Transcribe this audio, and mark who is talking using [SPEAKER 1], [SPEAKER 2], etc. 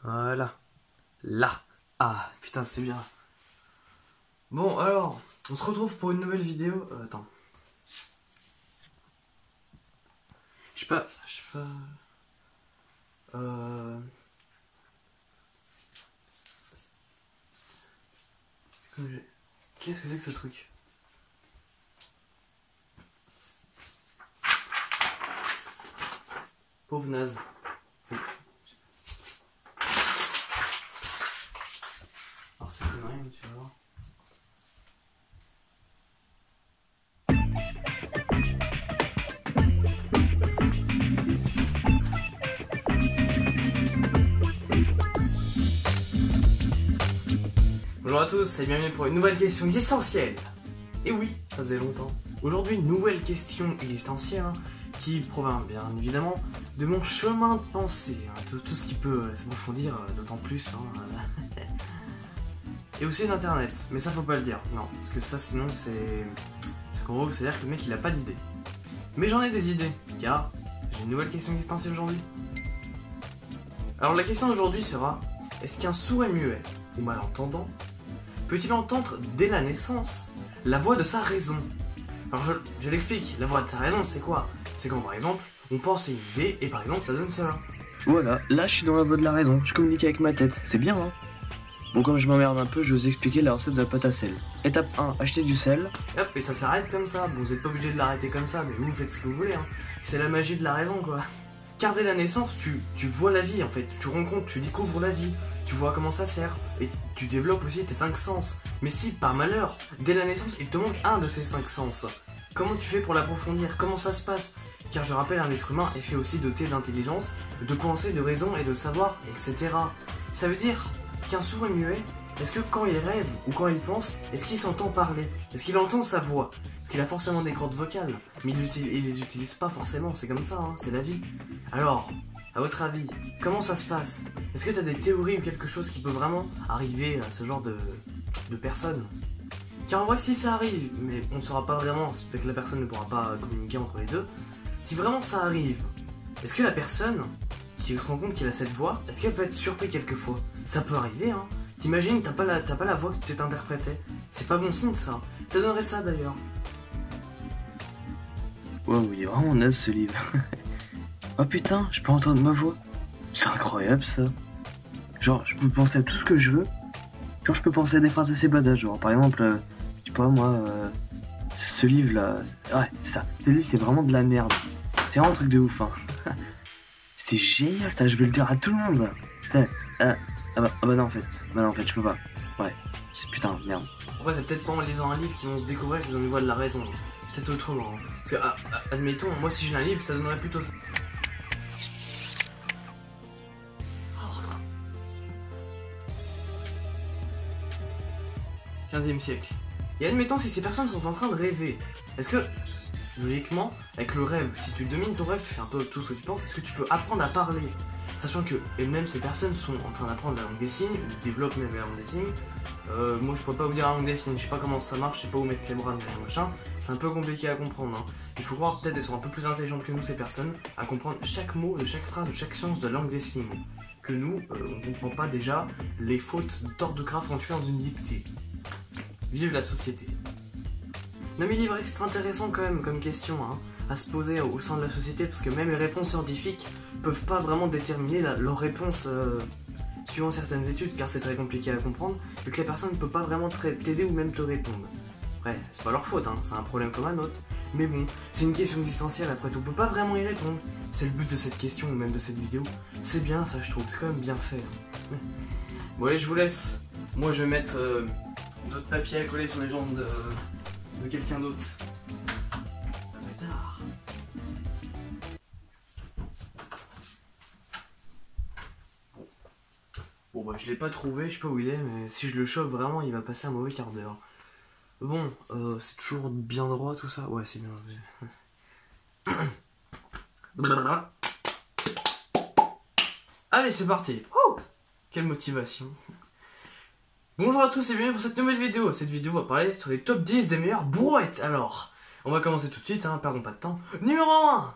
[SPEAKER 1] Voilà. Là. Ah, putain, c'est bien. Bon, alors, on se retrouve pour une nouvelle vidéo. Attends. Je sais pas. Qu'est-ce que c'est que ce truc? Pauvre naze. Alors ça donne rien, tu vas voir. Bonjour à tous et bienvenue pour une nouvelle question existentielle. Et oui, ça faisait longtemps. Aujourd'hui, nouvelle question existentielle qui provient bien évidemment de mon chemin de pensée, de tout ce qui peut s'approfondir d'autant plus. Et aussi d'internet, mais ça faut pas le dire, non, parce que ça sinon c'est qu'en gros, c'est-à-dire que le mec il a pas d'idée. Mais j'en ai des idées, car j'ai une nouvelle question existentielle aujourd'hui. Alors la question d'aujourd'hui sera, est-ce qu'un sourd et muet, ou malentendant, peut-il entendre dès la naissance la voix de sa raison? Alors je l'explique, la voix de sa raison c'est quoi? C'est quand par exemple, on pense à une idée et par exemple ça donne cela.
[SPEAKER 2] Voilà, là je suis dans la voie de la raison, je communique avec ma tête, c'est bien hein. Bon, comme je m'emmerde un peu, je vais vous expliquer la recette de la pâte à sel. Étape 1, acheter du sel.
[SPEAKER 1] Hop, et ça s'arrête comme ça. Bon, vous n'êtes pas obligé de l'arrêter comme ça, mais vous faites ce que vous voulez. C'est la magie de la raison, quoi. Car dès la naissance, tu vois la vie, en fait. Tu rencontres, tu découvres la vie. Tu vois comment ça sert. Et tu développes aussi tes 5 sens. Mais si, par malheur, dès la naissance, il te manque un de ces 5 sens, comment tu fais pour l'approfondir? Comment ça se passe? Car je rappelle, un être humain est fait aussi doté d'intelligence, de pensée, de raison et de savoir, etc. Ça veut dire qu'un sourd et muet, est-ce que quand il rêve ou quand il pense, est-ce qu'il s'entend parler? Est-ce qu'il entend sa voix? Parce qu'il a forcément des cordes vocales, mais il les utilise pas forcément, c'est comme ça, c'est la vie. Alors, à votre avis, comment ça se passe? Est-ce que tu as des théories ou quelque chose qui peut vraiment arriver à ce genre de personnes? Car en vrai, si ça arrive, mais on ne saura pas vraiment, ça fait que la personne ne pourra pas communiquer entre les deux, si vraiment ça arrive, est-ce que la personne qui se rend compte qu'il a cette voix, est-ce qu'elle peut être surprise quelquefois? Ça peut arriver, hein. T'imagines, t'as pas la voix que tu t'interprétais. C'est pas bon signe, ça. Ça donnerait ça, d'ailleurs.
[SPEAKER 2] Wow, il est vraiment naze ce livre. Oh putain, je peux entendre ma voix. C'est incroyable, ça. Genre, je peux penser à tout ce que je veux. Genre, je peux penser à des phrases assez badass. Genre, par exemple, je sais pas, moi, ce livre-là... Ouais, ça. Ce livre, c'est vraiment de la merde. C'est vraiment un truc de ouf, hein. C'est génial, ça. Je vais le dire à tout le monde. C'est... Ah bah non en fait, je peux pas. Ouais, c'est putain, merde.
[SPEAKER 1] Ouais, c'est peut-être pas en lisant un livre qu'ils vont se découvrir qu'ils ont une voix de la raison. C'est peut-être autrement. Parce que, admettons, moi si j'ai un livre, ça donnerait plutôt ça. XVe siècle. Et admettons si ces personnes sont en train de rêver. Est-ce que, logiquement, avec le rêve, si tu domines ton rêve, tu fais un peu tout ce que tu penses, est-ce que tu peux apprendre à parler? Sachant que elles-mêmes ces personnes sont en train d'apprendre la langue des signes, ou développent même la langue des signes. Moi je pourrais pas vous dire la langue des signes, je sais pas comment ça marche, je sais pas où mettre les bras, machin. C'est un peu compliqué à comprendre. Il faut croire peut-être qu'elles sont un peu plus intelligentes que nous ces personnes, à comprendre chaque mot de chaque phrase, de chaque sens de la langue des signes. Que nous, on comprend pas déjà les fautes d'orthographe quand tu fais dans une dictée. Vive la société. Non mais livre extra intéressant quand même comme question à se poser au sein de la société, parce que même les réponses scientifiques peuvent pas vraiment déterminer leur réponse suivant certaines études, car c'est très compliqué à comprendre, vu que la personne ne peut pas vraiment t'aider ou même te répondre. Après, c'est pas leur faute, c'est un problème comme un autre, mais bon, c'est une question existentielle après tout, on peut pas vraiment y répondre. C'est le but de cette question ou même de cette vidéo, c'est bien ça je trouve, c'est quand même bien fait. Bon allez, je vous laisse, moi je vais mettre d'autres papiers à coller sur les jambes de quelqu'un d'autre. Bon bah je l'ai pas trouvé, je sais pas où il est, mais si je le chope vraiment il va passer un mauvais quart d'heure. Bon, c'est toujours bien droit tout ça? Ouais c'est bien. Allez c'est parti. Oh, quelle motivation. Bonjour à tous et bienvenue pour cette nouvelle vidéo. Cette vidéo va parler sur les top 10 des meilleures brouettes. Alors, on va commencer tout de suite, perdons pas de temps. Numéro 1.